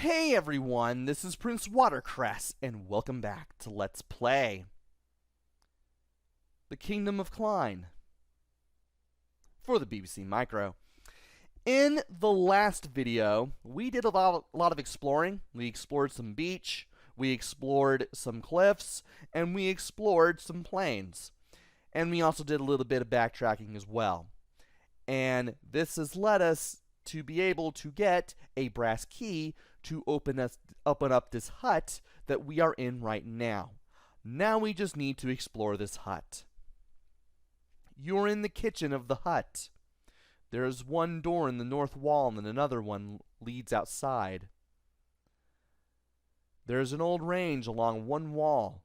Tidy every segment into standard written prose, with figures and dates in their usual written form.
Hey everyone, this is PrinceWatercress, and welcome back to Let's Play The Kingdom of Klein for the BBC Micro. In the last video, we did a lot of exploring. We explored some beach, we explored some cliffs, and we explored some plains. And we also did a little bit of backtracking as well. And this has led us to be able to get a brass key to open up this hut that we are in right now. Now we just need to explore this hut. You're in the kitchen of the hut. There is one door in the north wall and another one leads outside. There is an old range along one wall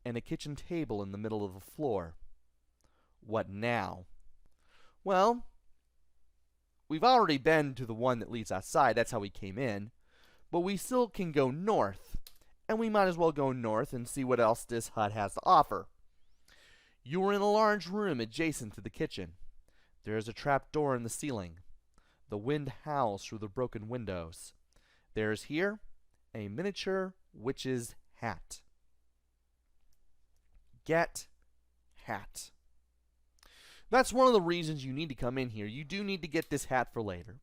and a kitchen table in the middle of the floor. What now? Well, we've already been to the one that leads outside. That's how we came in. But we still can go north, and we might as well go north and see what else this hut has to offer. You are in a large room adjacent to the kitchen. There is a trap door in the ceiling. The wind howls through the broken windows. There is here a miniature witch's hat. Get hat. That's one of the reasons you need to come in here. You do need to get this hat for later.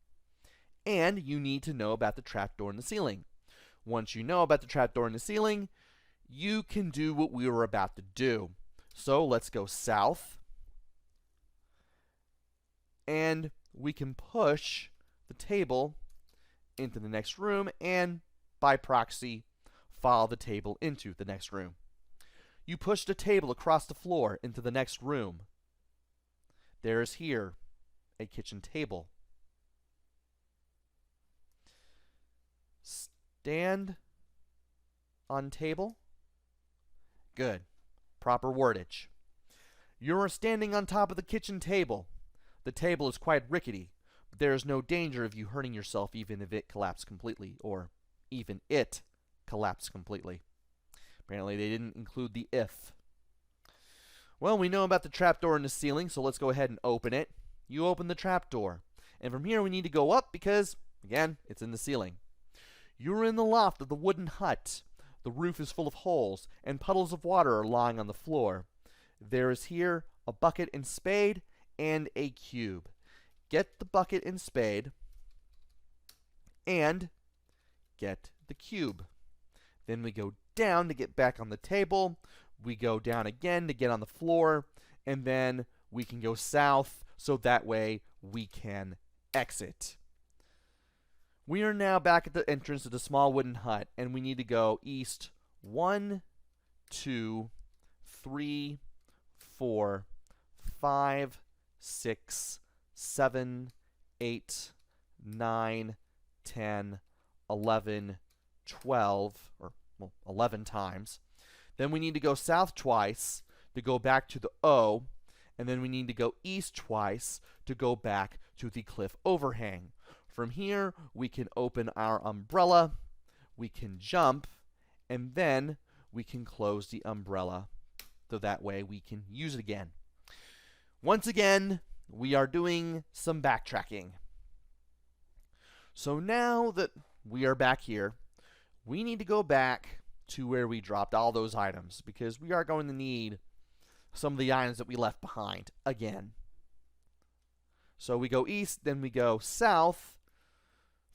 And you need to know about the trapdoor in the ceiling. Once you know about the trapdoor in the ceiling, you can do what we were about to do. So let's go south. And we can push the table into the next room and, by proxy, follow the table into the next room. You push the table across the floor into the next room. There is here a kitchen table. Stand on table. Good. Proper wordage. You are standing on top of the kitchen table. The table is quite rickety, but there is no danger of you hurting yourself even if it collapsed completely, or even it collapsed completely. Apparently they didn't include the if. Well, we know about the trapdoor in the ceiling, so let's go ahead and open it. You open the trapdoor. And from here we need to go up because, again, it's in the ceiling. You're in the loft of the wooden hut. The roof is full of holes, and puddles of water are lying on the floor. There is here a bucket and spade and a cube. Get the bucket and spade and get the cube. Then we go down to get back on the table. We go down again to get on the floor, and then we can go south so that way we can exit. We are now back at the entrance of the small wooden hut, and we need to go east 1, 2, 3, 4, 5, 6, 7, 8, 9, 10, 11, 12, or 11 times. Then we need to go south twice to go back to the O, and then we need to go east twice to go back to the cliff overhang. From here, we can open our umbrella, we can jump, and then we can close the umbrella so that way we can use it again. Once again, we are doing some backtracking. So now that we are back here, we need to go back to where we dropped all those items because we are going to need some of the items that we left behind again. So we go east, then we go south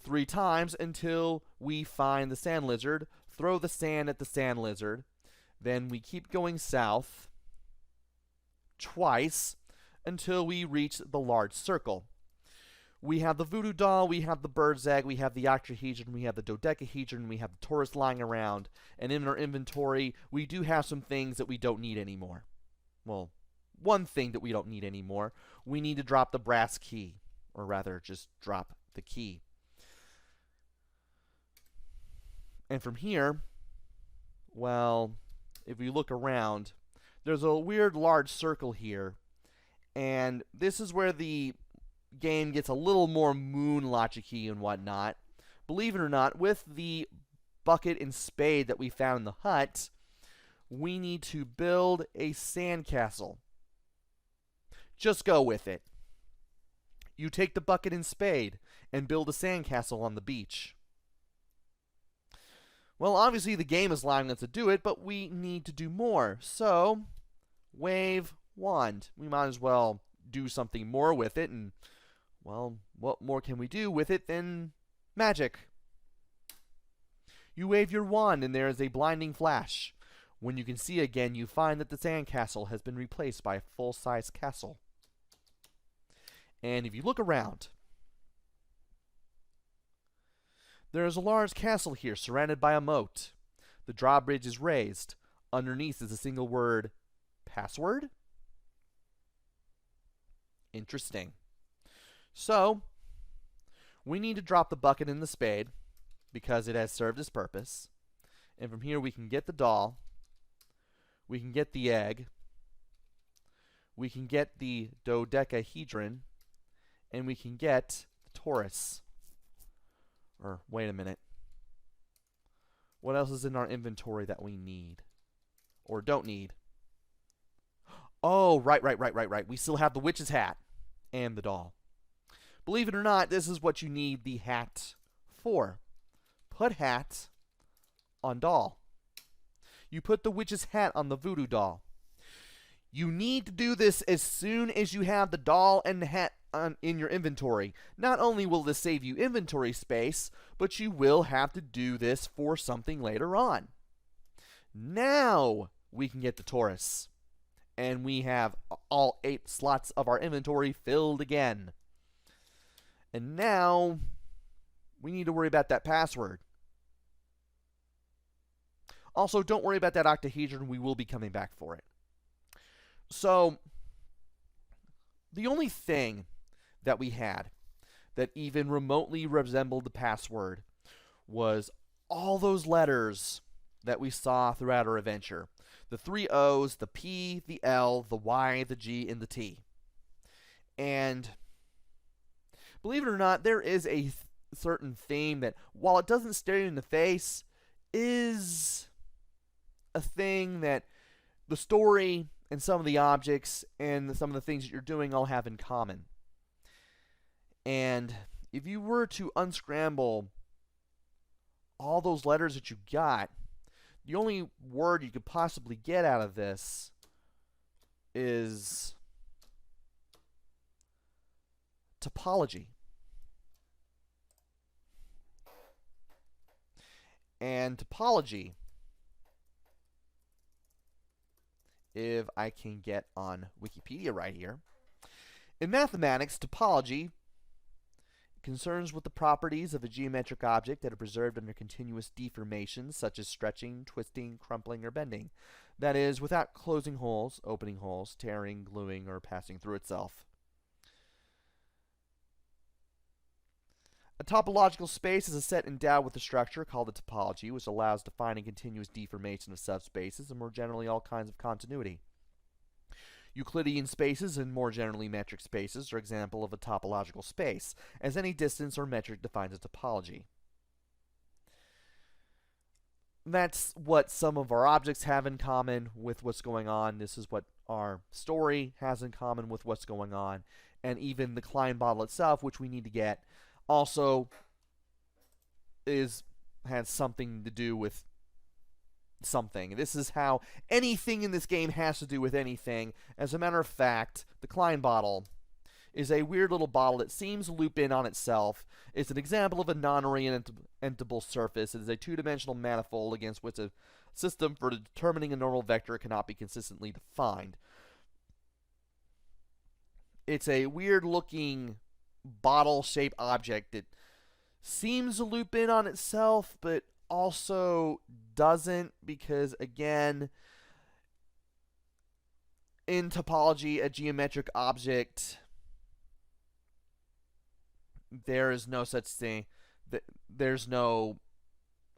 3 times until we find the sand lizard, throw the sand at the sand lizard, then we keep going south twice until we reach the large circle. We have the voodoo doll, we have the bird's egg, we have the octahedron, we have the dodecahedron, we have the Taurus lying around, and in our inventory we do have some things that we don't need anymore. Well, one thing that we don't need anymore. We need to drop the brass key, or rather just drop the key. And from here, well, if we look around, there's a weird large circle here, and this is where the game gets a little more moon logic-y and whatnot. Believe it or not, with the bucket and spade that we found in the hut, we need to build a sandcastle. Just go with it. You take the bucket and spade and build a sandcastle on the beach. Well, obviously the game is allowing us to do it, but we need to do more. So, wave wand. We might as well do something more with it, and, well, what more can we do with it than magic? You wave your wand, and there is a blinding flash. When you can see again, you find that the sandcastle has been replaced by a full-size castle. And if you look around, there is a large castle here surrounded by a moat. The drawbridge is raised. Underneath is a single word, password? Interesting. So, we need to drop the bucket in the spade because it has served its purpose. And from here we can get the doll. We can get the egg. We can get the dodecahedron. And we can get the torus. Or, wait a minute. What else is in our inventory that we need? Or don't need? Oh, right. We still have the witch's hat and the doll. Believe it or not, this is what you need the hat for. Put hat on doll. You put the witch's hat on the voodoo doll. You need to do this as soon as you have the doll and the hat in your inventory. Not only will this save you inventory space, but you will have to do this for something later on. Now we can get the torus. And we have all 8 slots of our inventory filled again. And now we need to worry about that password. Also, don't worry about that octahedron. We will be coming back for it. So, the only thing that we had that even remotely resembled the password was all those letters that we saw throughout our adventure. The 3 O's, the P, the L, the Y, the G, and the T. And believe it or not, there is a certain theme that, while it doesn't stare you in the face, is a thing that the story and some of the objects and some of the things that you're doing all have in common. And if you were to unscramble all those letters that you got, the only word you could possibly get out of this is topology. And topology, if I can get on Wikipedia right here, in mathematics, topology concerns with the properties of a geometric object that are preserved under continuous deformations such as stretching, twisting, crumpling, or bending. That is, without closing holes, opening holes, tearing, gluing, or passing through itself. A topological space is a set endowed with a structure called a topology, which allows defining continuous deformation of subspaces and more generally all kinds of continuity. Euclidean spaces and more generally metric spaces are examples of a topological space, as any distance or metric defines a topology. That's what some of our objects have in common with what's going on. This is what our story has in common with what's going on. And even the Klein bottle itself, which we need to get, also has something to do with something. This is how anything in this game has to do with anything. As a matter of fact, the Klein bottle is a weird little bottle that seems to loop in on itself. It's an example of a non-orientable surface. It is a two-dimensional manifold against which a system for determining a normal vector cannot be consistently defined. It's a weird-looking bottle-shaped object that seems to loop in on itself, but also doesn't, because again, in topology, a geometric object, there is no such thing. There's no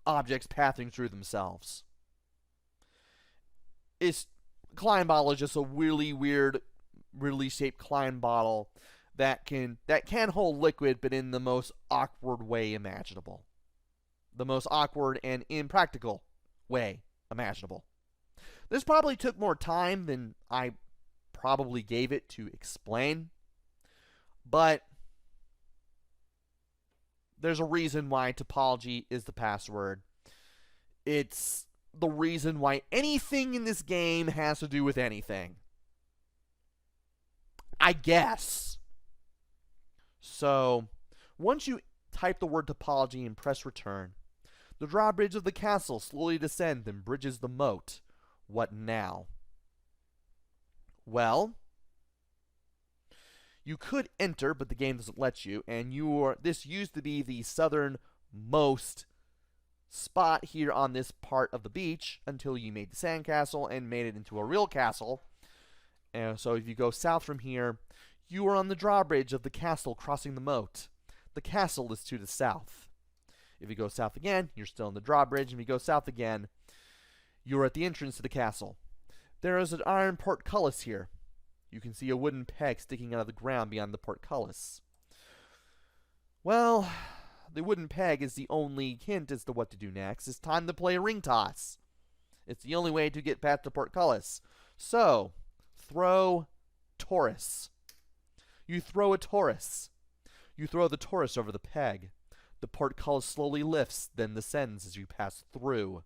objects passing through themselves. Klein bottle is just a really weird, really shaped Klein bottle that can hold liquid, but in the most awkward way imaginable. The most awkward and impractical way imaginable. This probably took more time than I probably gave it to explain, but there's a reason why topology is the password. It's the reason why anything in this game has to do with anything, I guess. So, once you type the word topology and press return, the drawbridge of the castle slowly descends and bridges the moat. What now? Well, you could enter, but the game doesn't let you, and this used to be the southernmost spot here on this part of the beach until you made the sandcastle and made it into a real castle. And so if you go south from here, you are on the drawbridge of the castle crossing the moat. The castle is to the south. If you go south again, you're still on the drawbridge. And if you go south again, you're at the entrance to the castle. There is an iron portcullis here. You can see a wooden peg sticking out of the ground beyond the portcullis. Well, the wooden peg is the only hint as to what to do next. It's time to play a ring toss. It's the only way to get past the portcullis. So, throw Taurus. You throw a Taurus. You throw the Taurus over the peg. The portcullis slowly lifts, then descends as you pass through.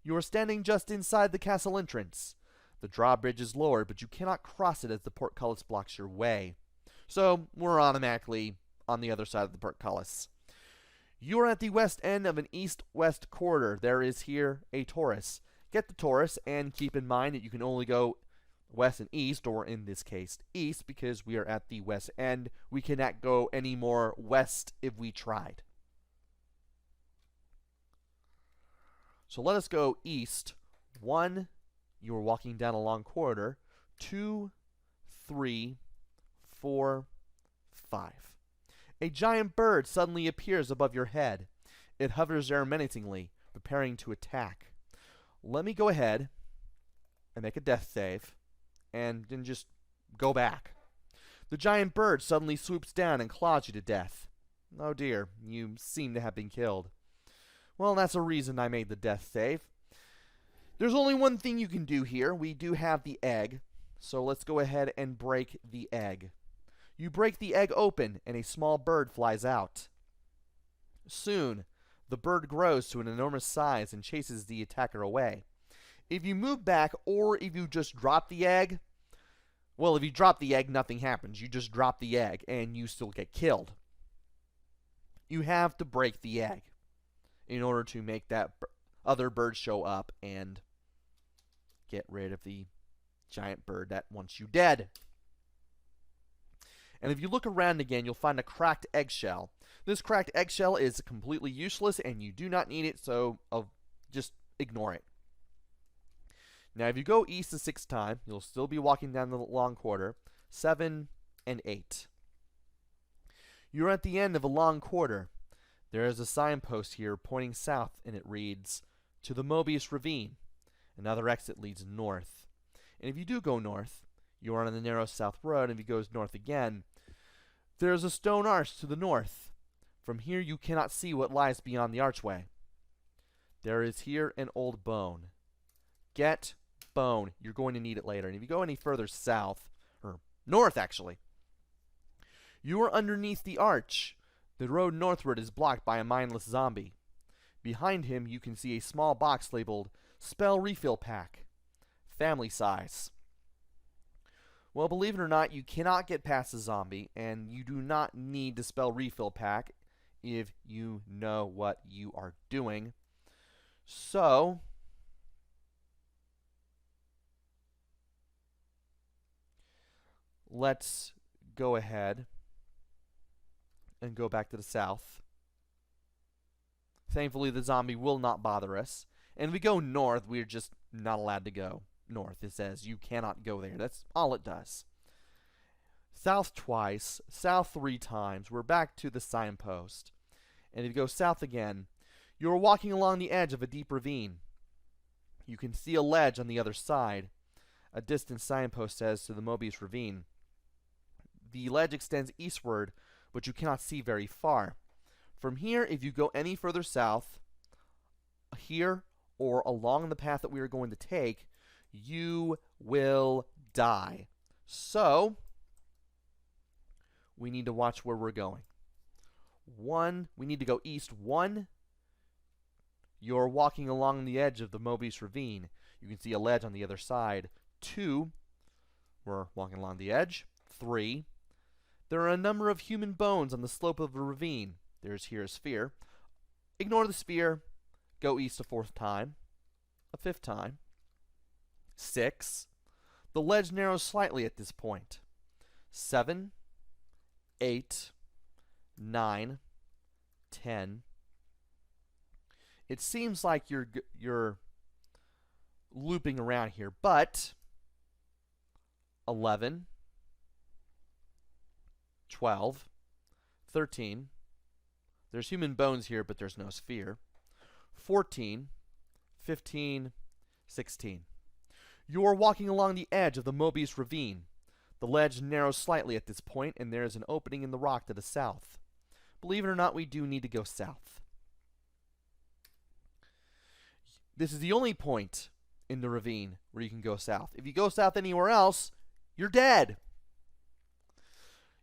You are standing just inside the castle entrance. The drawbridge is lowered, but you cannot cross it as the portcullis blocks your way. So, we're automatically on the other side of the portcullis. You are at the west end of an east-west corridor. There is here a Taurus. Get the Taurus, and keep in mind that you can only go west and east, or in this case, east, because we are at the west end. We cannot go any more west if we tried. So let us go east. 1, you are walking down a long corridor. 2, 3, 4, 5. A giant bird suddenly appears above your head. It hovers there menacingly, preparing to attack. Let me go ahead and make a death save, and then just go back. The giant bird suddenly swoops down and claws you to death. Oh dear, you seem to have been killed. Well, that's a reason I made the death save. There's only one thing you can do here. We do have the egg, so let's go ahead and break the egg. You break the egg open, and a small bird flies out. Soon, the bird grows to an enormous size and chases the attacker away. If you move back, or if you just drop the egg, well, if you drop the egg, nothing happens. You just drop the egg, and you still get killed. You have to break the egg in order to make that other bird show up and get rid of the giant bird that wants you dead. And if you look around again, you'll find a cracked eggshell. This cracked eggshell is completely useless, and you do not need it, so just ignore it. Now, if you go east the 6th time, you'll still be walking down the long corridor. 7 and 8. You're at the end of a long corridor. There is a signpost here pointing south, and it reads, "To the Mobius Ravine." Another exit leads north. And if you do go north, you are on the narrow south road, and if you go north again, there is a stone arch to the north. From here you cannot see what lies beyond the archway. There is here an old bone. Get bone. You're going to need it later. And if you go any further south, or north actually, you are underneath the arch. The road northward is blocked by a mindless zombie. Behind him you can see a small box labeled Spell Refill Pack. Family size. Well, believe it or not, you cannot get past the zombie, and you do not need the Spell Refill Pack if you know what you are doing. So, let's go ahead and go back to the south. Thankfully, the zombie will not bother us. And if we go north, we're just not allowed to go north. It says you cannot go there. That's all it does. South twice, south 3 times. We're back to the signpost. And if you go south again, you're walking along the edge of a deep ravine. You can see a ledge on the other side. A distant signpost says to the Mobius Ravine. The ledge extends eastward, but you cannot see very far. From here, if you go any further south, here or along the path that we are going to take, you will die. So, we need to watch where we're going. We need to go east 1. You're walking along the edge of the Mobius Ravine. You can see a ledge on the other side. 2, we're walking along the edge. 3, there are a number of human bones on the slope of the ravine. There's here a sphere. Ignore the sphere. Go east a 4th time. A 5th time. 6, the ledge narrows slightly at this point. 7, 8, 9, 10. It seems like you're looping around here, but 11, 12, 13. There's human bones here, but there's no sphere. 14, 15, 16. You are walking along the edge of the Mobius Ravine. The ledge narrows slightly at this point, and there is an opening in the rock to the south. Believe it or not, we do need to go south. This is the only point in the ravine where you can go south. If you go south anywhere else, you're dead.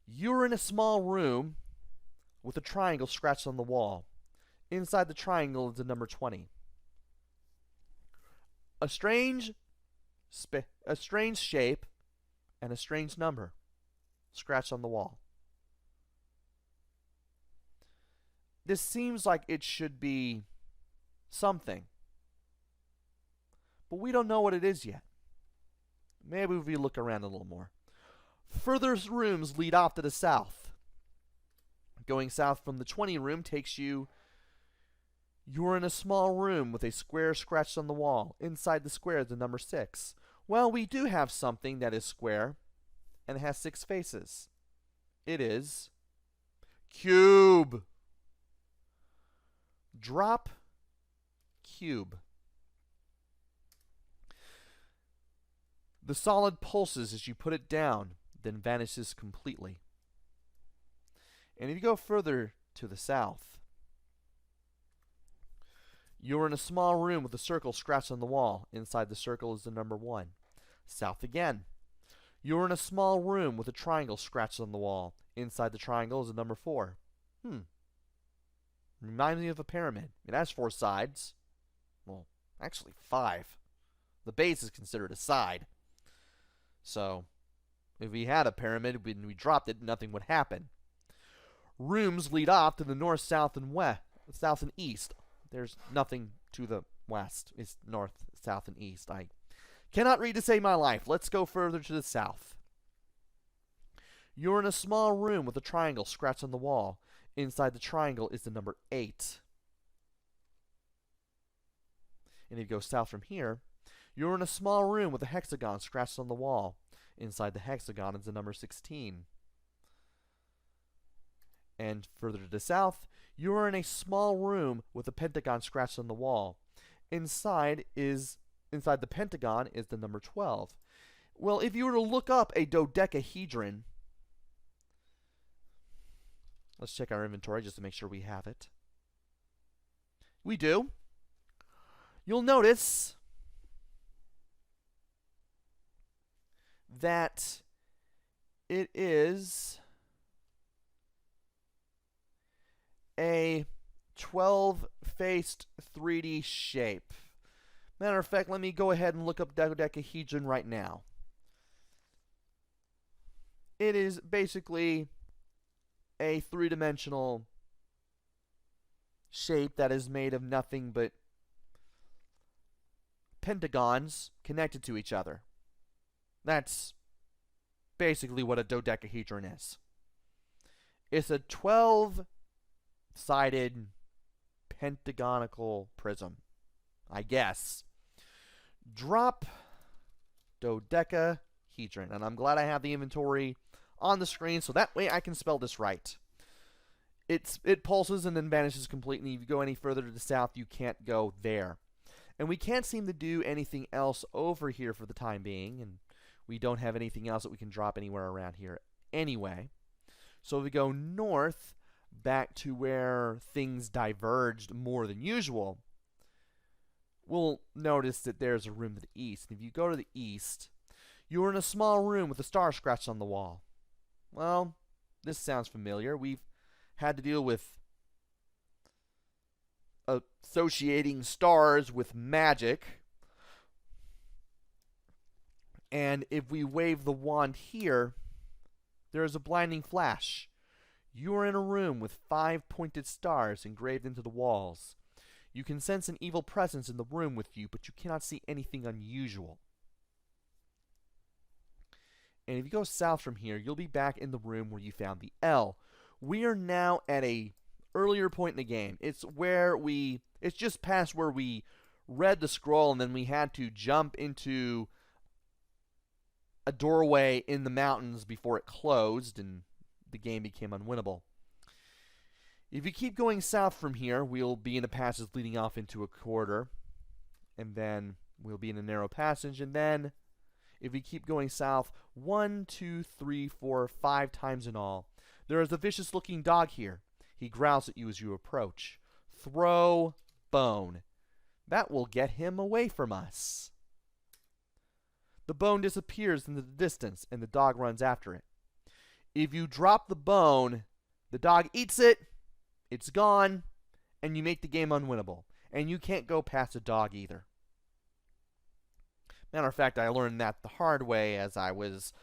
You're in a small room with a triangle scratched on the wall. Inside the triangle is the number 20. A strange shape and a strange number scratched on the wall. This seems like it should be something, but we don't know what it is yet. Maybe if we look around a little more. Further rooms lead off to the south. Going south from the 20 room takes you. You're in a small room with a square scratched on the wall. Inside the square is the number 6. Well, we do have something that is square and has 6 faces. It is cube. Drop cube. The solid pulses as you put it down, then vanishes completely. And if you go further to the south, you're in a small room with a circle scratched on the wall. Inside the circle is the number 1. South again. You're in a small room with a triangle scratched on the wall. Inside the triangle is the number 4. Reminds me of a pyramid. It has 4 sides. Well, actually 5. The base is considered a side. So, if we had a pyramid, when we dropped it, nothing would happen. Rooms lead off to the north, south, and west, south and east. There's nothing to the west. It's north, south, and east. I cannot read to save my life. Let's go further to the south. You're in a small room with a triangle scratched on the wall. Inside the triangle is the number 8. And if you go south from here, you're in a small room with a hexagon scratched on the wall. Inside the hexagon is the number 16. And further to the south, you're in a small room with a pentagon scratched on the wall. Inside the pentagon is the number 12. Well, if you were to look up a dodecahedron, let's check our inventory just to make sure we have it. We do. You'll notice that it is a 12-faced 3D shape. Matter of fact, let me go ahead and look up dodecahedron right now. It is basically a 3-dimensional shape that is made of nothing but pentagons connected to each other. That's basically what a dodecahedron is. It's a 12-sided pentagonical prism, I guess. Drop dodecahedron. And I'm glad I have the inventory on the screen so that way I can spell this right. It pulses and then vanishes completely. If you go any further to the south, you can't go there. And we can't seem to do anything else over here for the time being, and we don't have anything else that we can drop anywhere around here anyway. So if we go north, back to where things diverged more than usual, we'll notice that there's a room to the east. And if you go to the east, you're in a small room with a star scratched on the wall. Well, this sounds familiar. We've had to deal with associating stars with magic. And if we wave the wand here, there is a blinding flash. You are in a room with 5 pointed stars engraved into the walls. You can sense an evil presence in the room with you, but you cannot see anything unusual. And if you go south from here, you'll be back in the room where you found the L. We are now at a earlier point in the game. It's just past where we read the scroll and then we had to jump into a doorway in the mountains before it closed and the game became unwinnable. If you keep going south from here, we'll be in a passage leading off into a corridor, and then we'll be in a narrow passage, and then if we keep going south 1, 2, 3, 4, 5 times in all, there is a vicious looking dog here. He growls at you as you approach. Throw bone. That will get him away from us. The bone disappears in the distance, and the dog runs after it. If you drop the bone, the dog eats it, it's gone, and you make the game unwinnable. And you can't go past a dog either. Matter of fact, I learned that the hard way as I was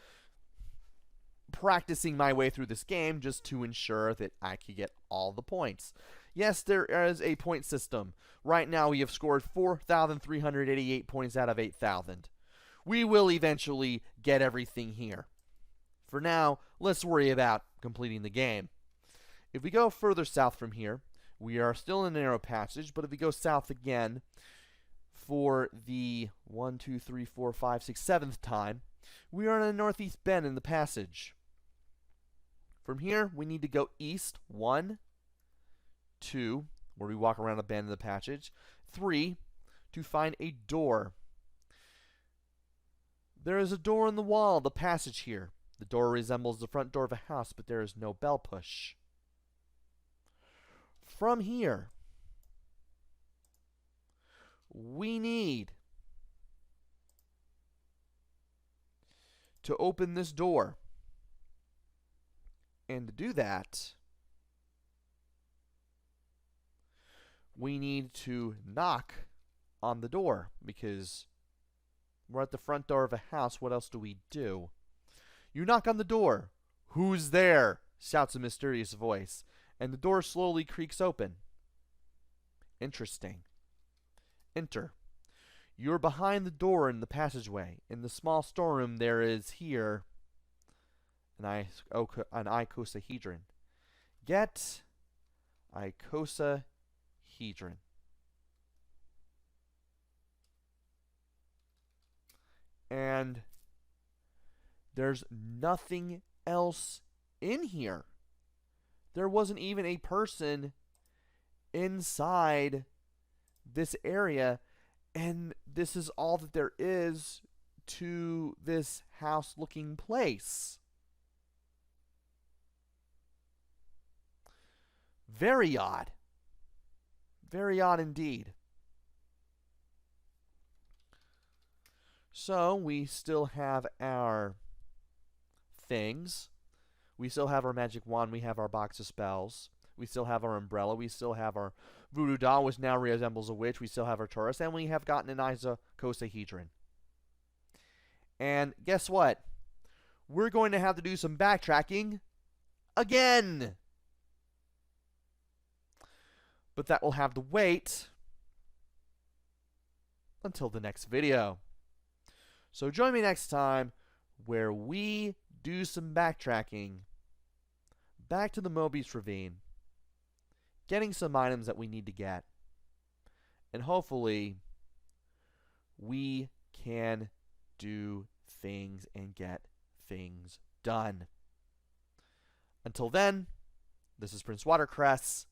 practicing my way through this game just to ensure that I could get all the points. Yes, there is a point system. Right now we have scored 4,388 points out of 8,000. We will eventually get everything here. For now, let's worry about completing the game. If we go further south from here, we are still in a narrow passage, but if we go south again for the 1, 2, 3, 4, 5, 6, 7th time, we are in a northeast bend in the passage. From here, we need to go east 1, 2, where we walk around a bend in the passage, 3, to find a door. There is a door in the wall of the passage here. The door resembles the front door of a house, but there is no bell push. From here, we need to open this door. And to do that, we need to knock on the door, because we're at the front door of a house. What else do we do? You knock on the door. "Who's there?" shouts a mysterious voice, and the door slowly creaks open. Interesting. Enter. You're behind the door in the passageway. In the small storeroom there is here an icosahedron. Get icosahedron. And there's nothing else in here. There wasn't even a person inside this area, and this is all that there is to this house-looking place. Very odd. Very odd indeed. So, we still have our things. We still have our magic wand. We have our box of spells. We still have our umbrella. We still have our voodoo doll, which now resembles a witch. We still have our Taurus. And we have gotten an icosahedron. And guess what? We're going to have to do some backtracking again. But that will have to wait until the next video. So join me next time where we do some backtracking back to the Mobius Ravine, getting some items that we need to get, and hopefully we can do things and get things done. Until then, this is PrinceWatercress.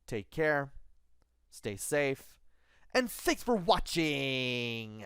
Take care, stay safe, and thanks for watching!